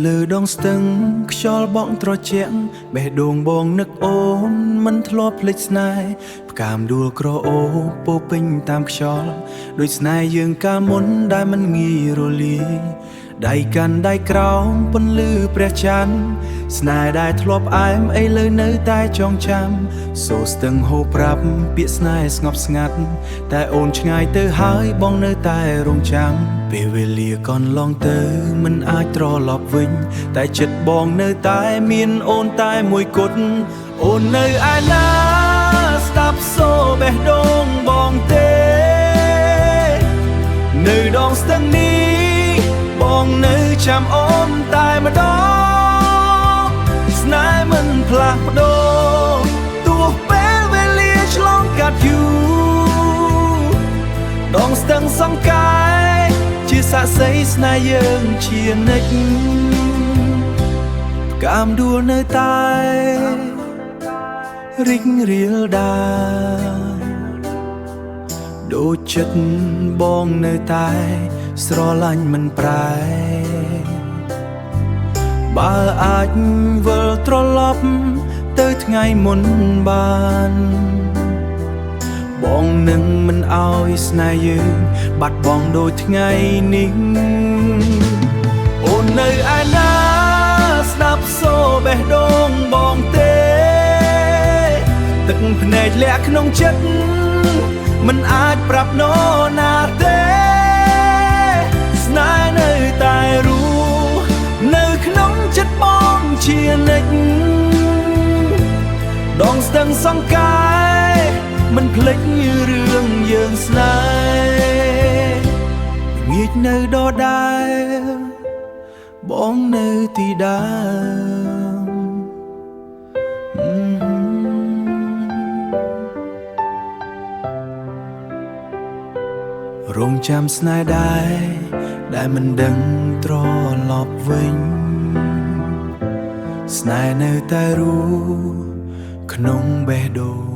លឺដងស្ទឹងខ្យល់បងត្រជាក់បេះដូងបងនឹកអូនមិនធ្លាប់ភ្លេចស្នេហ៍ផ្កាមដួលក្រអូបពោពេញតាមខ្យល់ដូចស្នេហ៍យើងកាលមុនដែលមិនងាយរលាយដៃកាន់ដៃក្រោមពន្លឺព្រះច័ន្ទស្នេហ៍ដែលធ្លាប់អែមឥឡូវនៅតែចងចាំសូរស្ទឹងហូរប្រាប់ពាក្យស្នេហ៍ស្ងប់ស្ងាត់តែអូនឆ្ងាយទៅហើយបងនៅតែរងចាំពេលវេលាកន្លងទៅមិនអាចត្រឡប់វិញតែចិត្តបងនៅតែមានអូនតែមួយគត់អូននៅឯណាស្ដាប់សូរបេះដូងបងទេនៅដងស្ទឹងនេះបងនៅចាំអូនតែម្ដងស្នេហ៍មិនផ្លាស់ប្ដូរទោះពេលវេលាឆ្លងកាត់យូរដងស្ទឹងសង្កែជាសាក្សីស្នេហ៍យើងជានិច្ចផ្កាមដួលនៅតែរីករាលដាលដូចចិត្តបងនៅតែស្រឡាញ់មិនប្រែបើអាចវិលត្រឡប់ទៅថ្ងៃមុនបានបងនឹងមិនអោយស្នេហ៍យើងបាត់បង់ដូចថ្ងៃនេះអូននៅឯណាស្ដាប់សូរបេះដូងបងទេទឹកភ្នែកលាក់ក្នុងចិត្តមិនអាចប្រាប់នរណាទេស្នេហ៍នៅតែរស់នៅក្នុងចិត្តបងជានិច្ចដងស្ទឹងសង្កែមិនភ្លេចរឿងយើងស្នេហ៍ងាកនៅដដែលបងនៅទីដើមរងចាំស្នេហ៍ដែរដែលមិនដឹងត្រឡប់វិញស្នេហ៍នៅតែរស់ក្នុងបេះដូង